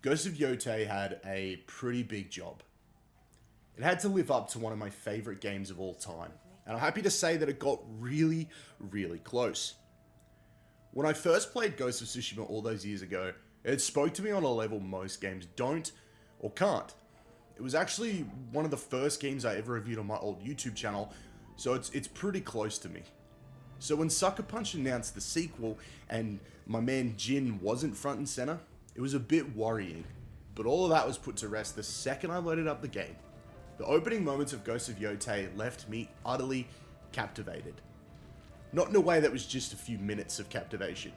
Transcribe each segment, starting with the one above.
Ghost of Yōtei had a pretty big job. It had to live up to one of my favorite games of all time, and I'm happy to say that it got really, really close. When I first played Ghost of Tsushima all those years ago, it spoke to me on a level most games don't or can't. It was actually one of the first games I ever reviewed on my old YouTube channel, so it's pretty close to me. So when Sucker Punch announced the sequel and my man Jin wasn't front and center, it was a bit worrying, but all of that was put to rest the second I loaded up the game. The opening moments of Ghost of Yōtei left me utterly captivated. Not in a way that was just a few minutes of captivation,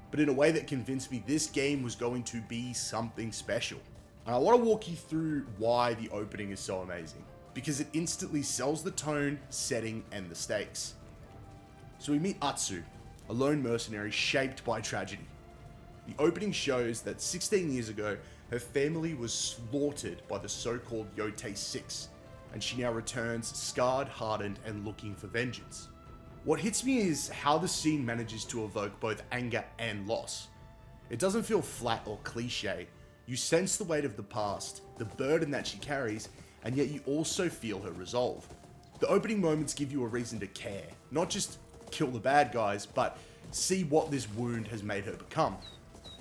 but in a way that convinced me this game was going to be something special. And I want to walk you through why the opening is so amazing, because it instantly sells the tone, setting, and the stakes. So we meet Atsu, a lone mercenary shaped by tragedy. The opening shows that 16 years ago, her family was slaughtered by the so-called Yōtei 6, and she now returns scarred, hardened, and looking for vengeance. What hits me is how the scene manages to evoke both anger and loss. It doesn't feel flat or cliche. You sense the weight of the past, the burden that she carries, and yet you also feel her resolve. The opening moments give you a reason to care, not just kill the bad guys, but see what this wound has made her become.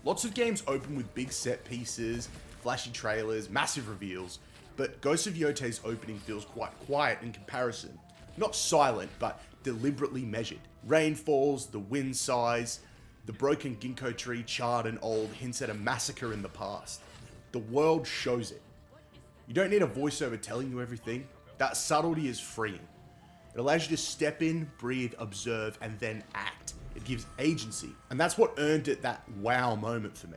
Lots of games open with big set pieces, flashy trailers, massive reveals, but Ghost of Yōtei's opening feels quite quiet in comparison. Not silent, but deliberately measured. Rain falls, the wind sighs, the broken ginkgo tree, charred and old, hints at a massacre in the past. The world shows it. You don't need a voiceover telling you everything. That subtlety is freeing. It allows you to step in, breathe, observe, and then act. It gives agency, and that's what earned it that wow moment for me.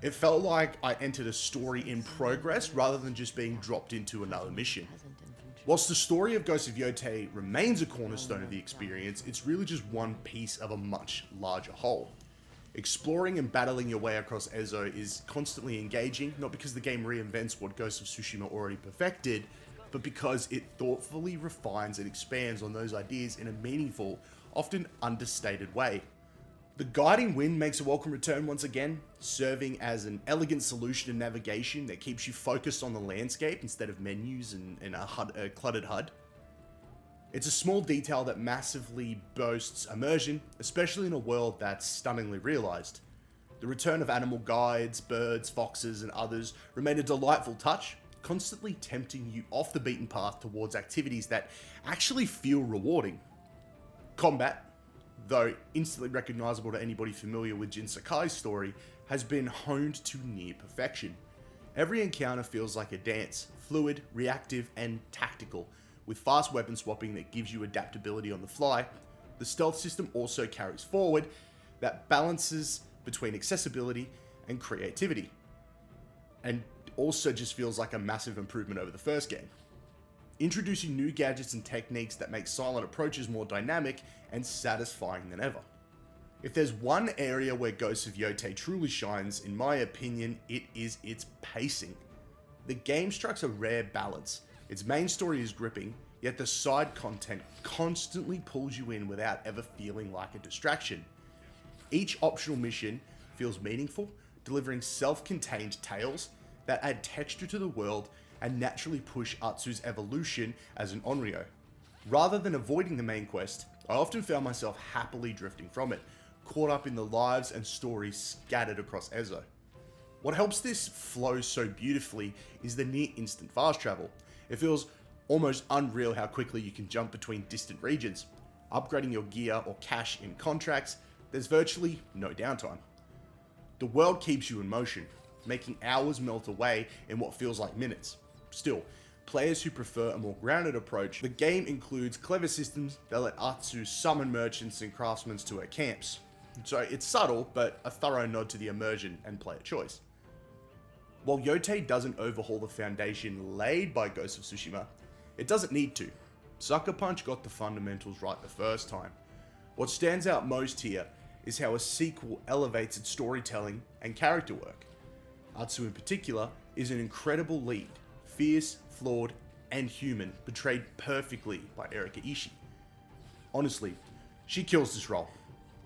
It felt like I entered a story in progress rather than just being dropped into another mission. Whilst the story of Ghost of Yōtei remains a cornerstone of the experience, it's really just one piece of a much larger whole. Exploring and battling your way across Ezo is constantly engaging, not because the game reinvents what Ghost of Tsushima already perfected, but because it thoughtfully refines and expands on those ideas in a meaningful, often understated way. The guiding wind makes a welcome return once again, serving as an elegant solution to navigation that keeps you focused on the landscape instead of menus and a cluttered HUD. It's a small detail that massively boasts immersion, especially in a world that's stunningly realized. The return of animal guides, birds, foxes, and others remain a delightful touch, constantly tempting you off the beaten path towards activities that actually feel rewarding. Combat, though instantly recognizable to anybody familiar with Jin Sakai's story, has been honed to near perfection. Every encounter feels like a dance, fluid, reactive, and tactical, with fast weapon swapping that gives you adaptability on the fly. The stealth system also carries forward that balances between accessibility and creativity, and also just feels like a massive improvement over the first game. Introducing new gadgets and techniques that make silent approaches more dynamic and satisfying than ever. If there's one area where Ghost of Yōtei truly shines, in my opinion, it is its pacing. The game strikes a rare balance. Its main story is gripping, yet the side content constantly pulls you in without ever feeling like a distraction. Each optional mission feels meaningful, delivering self-contained tales that add texture to the world and naturally push Atsu's evolution as an Onryo. Rather than avoiding the main quest, I often found myself happily drifting from it, caught up in the lives and stories scattered across Ezo. What helps this flow so beautifully is the near instant fast travel. It feels almost unreal how quickly you can jump between distant regions. Upgrading your gear or cash in contracts, there's virtually no downtime. The world keeps you in motion, making hours melt away in what feels like minutes. Still, players who prefer a more grounded approach, the game includes clever systems that let Atsu summon merchants and craftsmen to her camps. So it's subtle, but a thorough nod to the immersion and player choice. While Yōtei doesn't overhaul the foundation laid by Ghost of Tsushima, it doesn't need to. Sucker Punch got the fundamentals right the first time. What stands out most here is how a sequel elevates its storytelling and character work. Atsu in particular is an incredible lead, fierce, flawed, and human, portrayed perfectly by Erika Ishii. Honestly, she kills this role.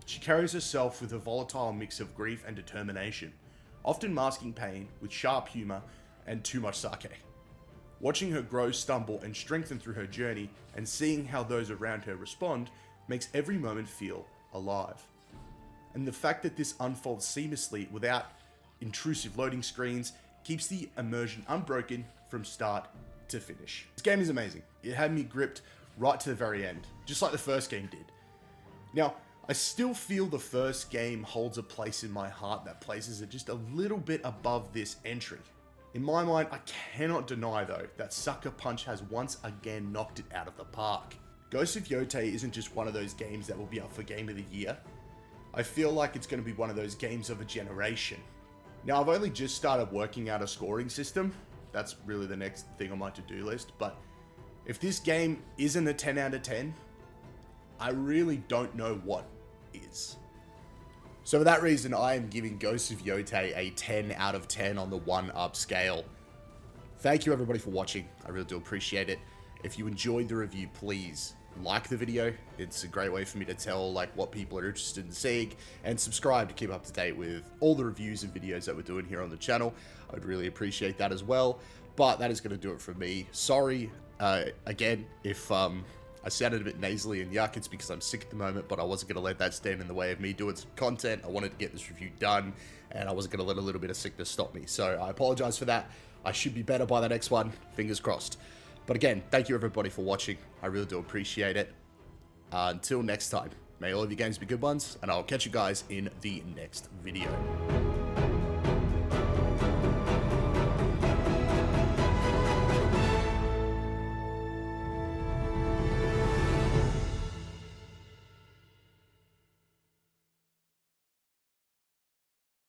She carries herself with a volatile mix of grief and determination. often masking pain with sharp humor and too much sake. Watching her grow, stumble, and strengthen through her journey, and seeing how those around her respond, makes every moment feel alive. And the fact that this unfolds seamlessly without intrusive loading screens keeps the immersion unbroken from start to finish. This game is amazing. It had me gripped right to the very end, just like the first game did. Now, I still feel the first game holds a place in my heart that places it just a little bit above this entry. In my mind, I cannot deny though that Sucker Punch has once again knocked it out of the park. Ghost of Yōtei isn't just one of those games that will be up for Game of the Year. I feel like it's going to be one of those games of a generation. Now, I've only just started working out a scoring system. That's really the next thing on my to-do list, but if this game isn't a 10 out of 10, I really don't know what is. So for that reason, I am giving Ghost of Yōtei a 10 out of 10 on the 1-up scale. Thank you everybody for watching. I really do appreciate it. If you enjoyed the review, please like the video. It's a great way for me to tell what people are interested in seeing, and subscribe to keep up to date with all the reviews and videos that we're doing here on the channel. I'd really appreciate that as well. But that is going to do it for me. Sorry, again, if I sounded a bit nasally and yuck, it's because I'm sick at the moment, but I wasn't going to let that stand in the way of me doing some content. I wanted to get this review done, and I wasn't going to let a little bit of sickness stop me. So I apologize for that. I should be better by the next one. Fingers crossed. But again, thank you everybody for watching. I really do appreciate it. Until next time, may all of your games be good ones, and I'll catch you guys in the next video.